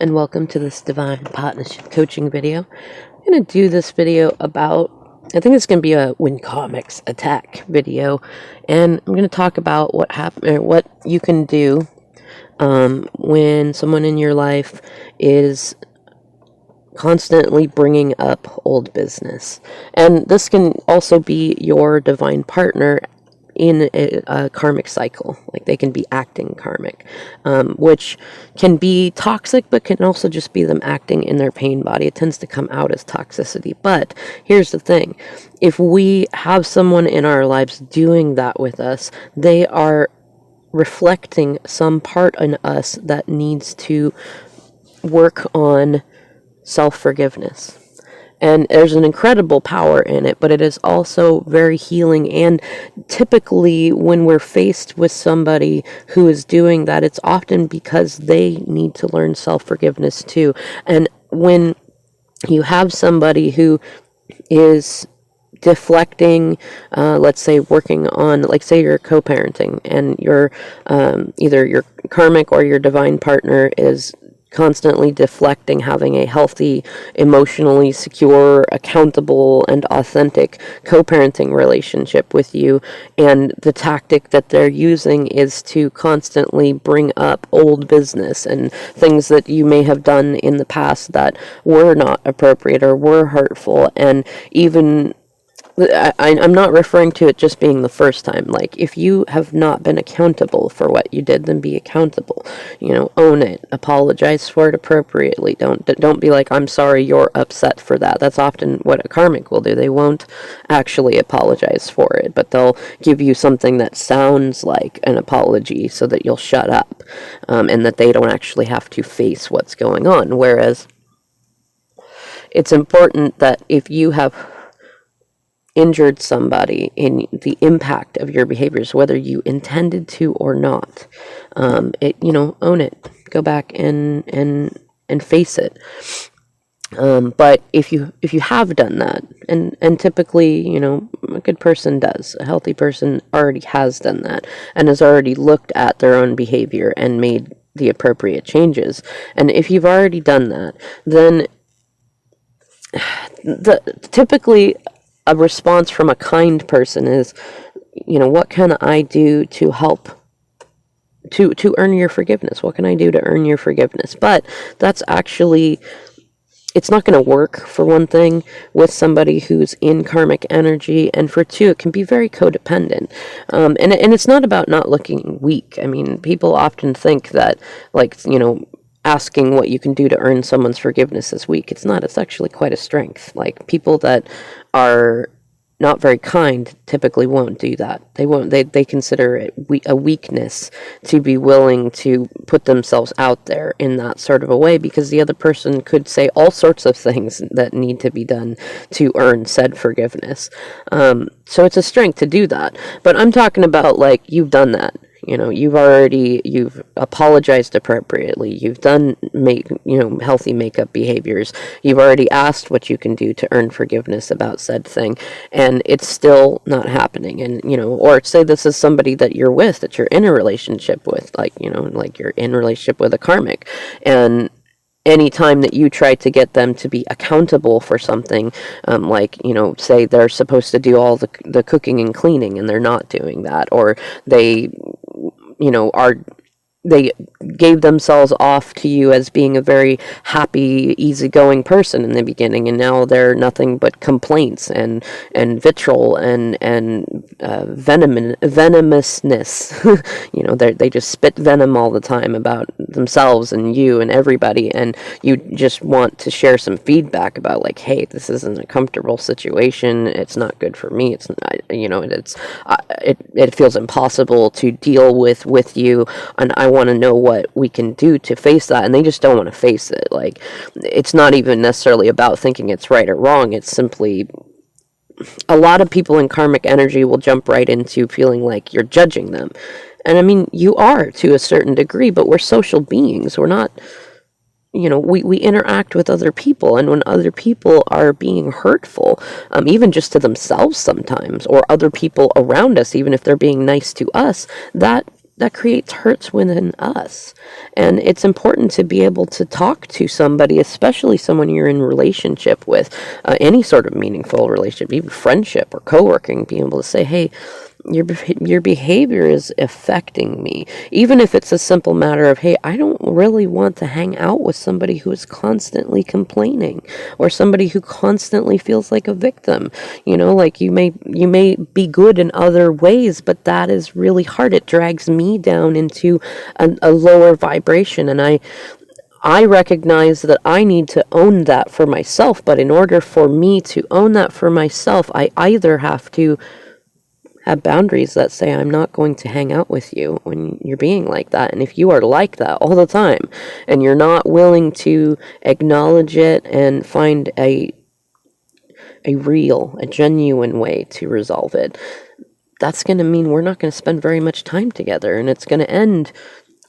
and welcome to this Divine Partnership Coaching video. I'm going to do this video about, I think it's going to be a when comics attack video, and I'm going to talk about what you can do when someone in your life is constantly bringing up old business. And this can also be your divine partner in a karmic cycle. Like, they can be acting karmic, which can be toxic, but can also just be them acting in their pain body. It tends to come out as toxicity. But here's the thing: if we have someone in our lives doing that with us, they are reflecting some part in us that needs to work on self-forgiveness. And there's an incredible power in it, but it is also very healing. And typically, when we're faced with somebody who is doing that, it's often because they need to learn self-forgiveness too. And when you have somebody who is deflecting, let's say working on, like, say you're co-parenting, and you're either your karmic or your divine partner is constantly deflecting, having a healthy, emotionally secure, accountable, and authentic co-parenting relationship with you, and the tactic that they're using is to constantly bring up old business and things that you may have done in the past that were not appropriate or were hurtful. And even I'm not referring to it just being the first time. Like, if you have not been accountable for what you did, then be accountable. Own it. Apologize for it appropriately. Don't be like, I'm sorry, you're upset for that. That's often what a karmic will do. They won't actually apologize for it, but they'll give you something that sounds like an apology so that you'll shut up, and that they don't actually have to face what's going on. Whereas it's important that if you have injured somebody in the impact of your behaviors, whether you intended to or not, own it. Go back and face it. But if you have done that, and typically, a good person does, a healthy person already has done that and has already looked at their own behavior and made the appropriate changes. And if you've already done that, then typically a response from a kind person is, what can I do to help to earn your forgiveness? What can I do to earn your forgiveness? But that's actually, it's not going to work, for one thing, with somebody who's in karmic energy, and for two, it can be very codependent. And it's not about not looking weak. I mean, people often think that, like, asking what you can do to earn someone's forgiveness is weak. It's not. It's actually quite a strength. Like, people that are not very kind typically won't do that. They won't. They consider it a weakness to be willing to put themselves out there in that sort of a way, because the other person could say all sorts of things that need to be done to earn said forgiveness. So it's a strength to do that. But I'm talking about, like, you've done that. You've apologized appropriately. You've done healthy makeup behaviors. You've already asked what you can do to earn forgiveness about said thing, and it's still not happening. And, or say this is somebody that you're with, that you're in a relationship with, like you're in a relationship with a karmic, and anytime that you try to get them to be accountable for something, say they're supposed to do all the cooking and cleaning and they're not doing that, or they they gave themselves off to you as being a very happy, easygoing person in the beginning, and now they're nothing but complaints and vitriol and venomousness. They just spit venom all the time about themselves and you and everybody, and you just want to share some feedback about, like, hey, this isn't a comfortable situation. It's not good for me. It's not, it feels impossible to deal with you, and I want to know what we can do to face that. And they just don't want to face it. Like, it's not even necessarily about thinking it's right or wrong. It's simply, a lot of people in karmic energy will jump right into feeling like you're judging them. And I mean, you are to a certain degree, but we're social beings. We're not, we interact with other people, and when other people are being hurtful, even just to themselves sometimes, or other people around us, even if they're being nice to us, that that creates hurts within us. And it's important to be able to talk to somebody, especially someone you're in relationship with, any sort of meaningful relationship, even friendship or co-working, being able to say, hey, your behavior is affecting me. Even if it's a simple matter of, hey, I don't really want to hang out with somebody who is constantly complaining, or somebody who constantly feels like a victim. Like you may be good in other ways, but that is really hard. It drags me down into a lower vibration, and I recognize that I need to own that for myself. But in order for me to own that for myself, I either have to have boundaries that say, I'm not going to hang out with you when you're being like that. And if you are like that all the time, and you're not willing to acknowledge it and find a genuine way to resolve it, that's going to mean we're not going to spend very much time together, and it's going to end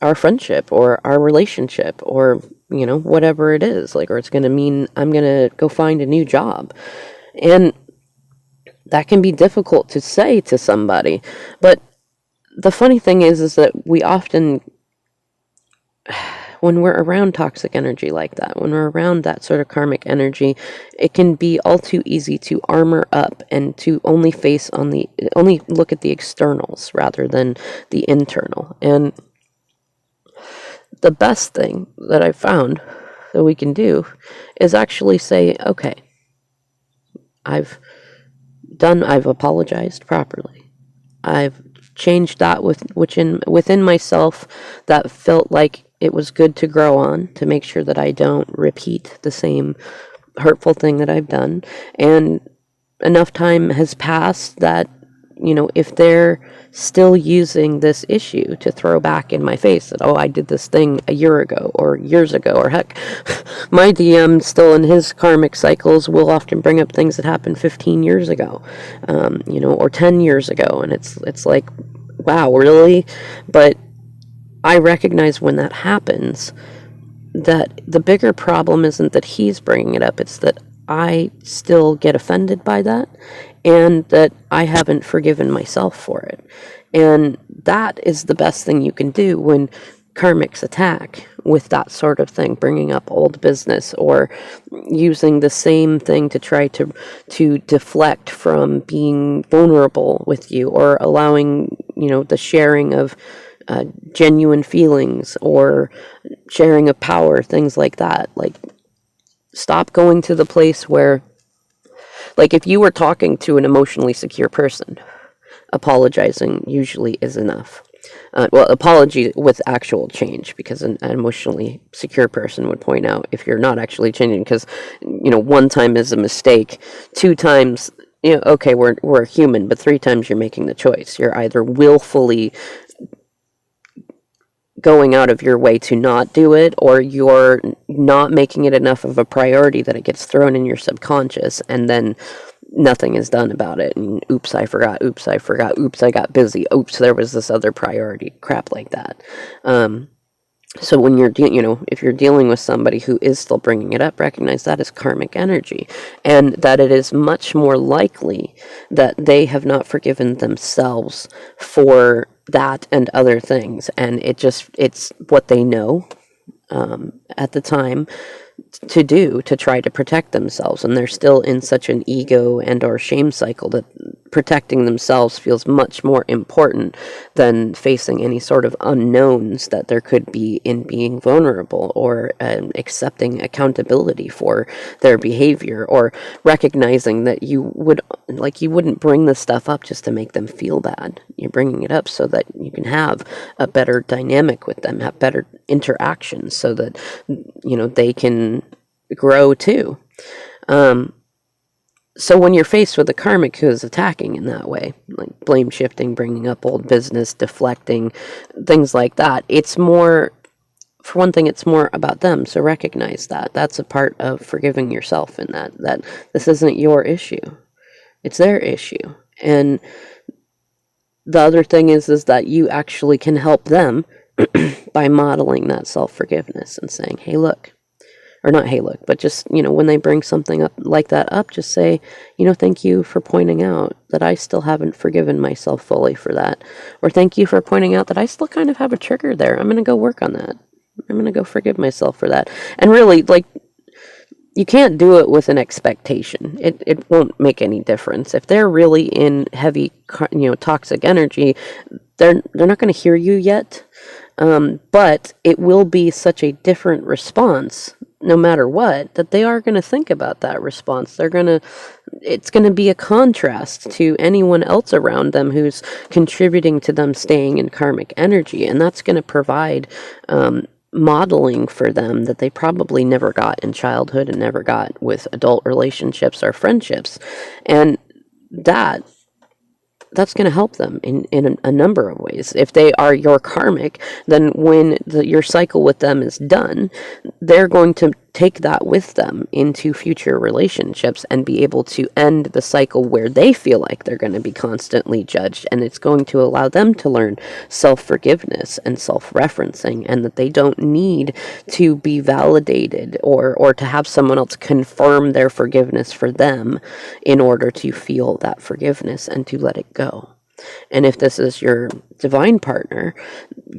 our friendship or our relationship, or whatever it is, or it's going to mean I'm going to go find a new job. And that can be difficult to say to somebody. But the funny thing is that we often, when we're around toxic energy like that, when we're around that sort of karmic energy, it can be all too easy to armor up and to only look at the externals rather than the internal. And the best thing that I've found that we can do is actually say, okay, I've apologized properly. I've changed that within myself that felt like it was good to grow on, to make sure that I don't repeat the same hurtful thing that I've done. And enough time has passed that, if they're still using this issue to throw back in my face that, oh, I did this thing a year ago or years ago, or heck, my DM still in his karmic cycles will often bring up things that happened 15 years ago, or 10 years ago. And it's like, wow, really? But I recognize when that happens that the bigger problem isn't that he's bringing it up, it's that I still get offended by that, and that I haven't forgiven myself for it. And that is the best thing you can do when karmics attack with that sort of thing, bringing up old business or using the same thing to try to deflect from being vulnerable with you, or allowing, the sharing of genuine feelings or sharing of power, things like that. Like, stop going to the place where, like, if you were talking to an emotionally secure person, apologizing usually is enough. Apology with actual change, because an emotionally secure person would point out if you're not actually changing, because, one time is a mistake, two times, okay, we're human, but three times you're making the choice. You're either willfully going out of your way to not do it, or you're not making it enough of a priority that it gets thrown in your subconscious, and then nothing is done about it. And oops, I forgot. Oops, I forgot. Oops, I got busy. Oops, there was this other priority. Crap like that. So when you're, if you're dealing with somebody who is still bringing it up, recognize that is karmic energy, and that it is much more likely that they have not forgiven themselves for that and other things. And it's what they know at the time to do to try to protect themselves, and they're still in such an ego and or shame cycle that protecting themselves feels much more important than facing any sort of unknowns that there could be in being vulnerable, or accepting accountability for their behavior, or recognizing that you wouldn't bring this stuff up just to make them feel bad. You're bringing it up so that you can have a better dynamic with them, have better interactions, so that they can grow too. So when you're faced with a karmic who is attacking in that way, like blame shifting, bringing up old business, deflecting, things like that, it's more, for one thing, it's more about them. So recognize that. That's a part of forgiving yourself in that this isn't your issue. It's their issue. And the other thing is that you actually can help them by modeling that self-forgiveness and saying, hey, look, or not, hey, look, but just, when they bring something up like that up, just say, thank you for pointing out that I still haven't forgiven myself fully for that. Or thank you for pointing out that I still kind of have a trigger there. I'm going to go work on that. I'm going to go forgive myself for that. And really, like, you can't do it with an expectation. It won't make any difference. If they're really in heavy, toxic energy, they're not going to hear you yet. But it will be such a different response, no matter what, that they are going to think about that response. It's going to be a contrast to anyone else around them who's contributing to them staying in karmic energy. And that's going to provide, modeling for them that they probably never got in childhood and never got with adult relationships or friendships. And that's going to help them in a number of ways. If they are your karmic, then when your cycle with them is done, they're going to take that with them into future relationships and be able to end the cycle where they feel like they're going to be constantly judged. And it's going to allow them to learn self-forgiveness and self-referencing, and that they don't need to be validated or to have someone else confirm their forgiveness for them in order to feel that forgiveness and to let it go. And if this is your divine partner,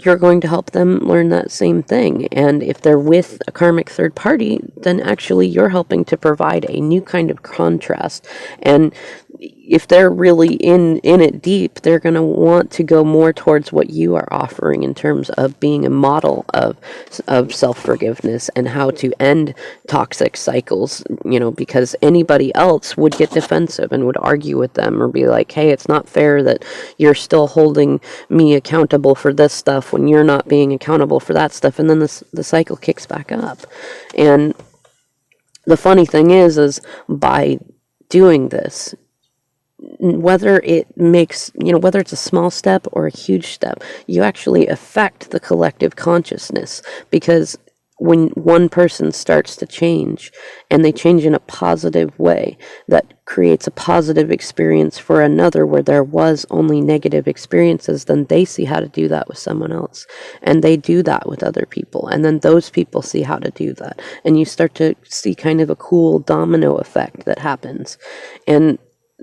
you're going to help them learn that same thing. And if they're with a karmic third party, then actually you're helping to provide a new kind of contrast. And if they're really in it deep, they're going to want to go more towards what you are offering in terms of being a model of self-forgiveness and how to end toxic cycles, because anybody else would get defensive and would argue with them or be like, hey, it's not fair that you're still holding me accountable for this stuff when you're not being accountable for that stuff. And then the cycle kicks back up. And the funny thing is by doing this, whether whether it's a small step or a huge step, you actually affect the collective consciousness, because when one person starts to change and they change in a positive way, that creates a positive experience for another where there was only negative experiences, then they see how to do that with someone else, and they do that with other people, and then those people see how to do that, and you start to see kind of a cool domino effect that happens, and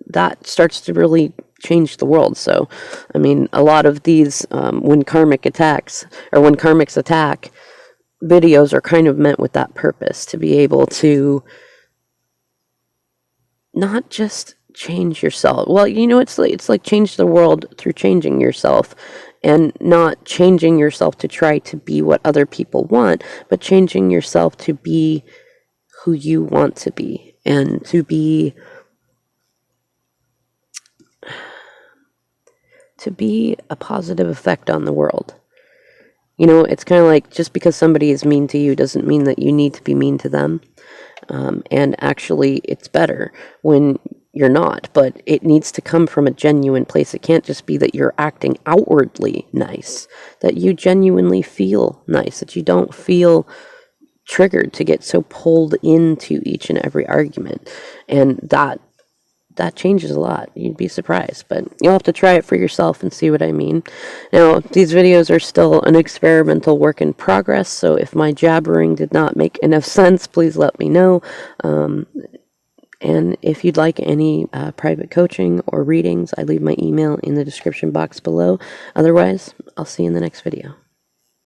that starts to really change the world. So, I mean, a lot of these when karmics attack videos are kind of meant with that purpose, to be able to not just change yourself. Well, it's like change the world through changing yourself, and not changing yourself to try to be what other people want, but changing yourself to be who you want to be, and to be a positive effect on the world. It's kind of like, just because somebody is mean to you doesn't mean that you need to be mean to them. And actually, it's better when you're not, but it needs to come from a genuine place. It can't just be that you're acting outwardly nice, that you genuinely feel nice, that you don't feel triggered to get so pulled into each and every argument. And that changes a lot. You'd be surprised, but you'll have to try it for yourself and see what I mean. Now, these videos are still an experimental work in progress, so if my jabbering did not make enough sense, please let me know. And if you'd like any private coaching or readings, I leave my email in the description box below. Otherwise, I'll see you in the next video.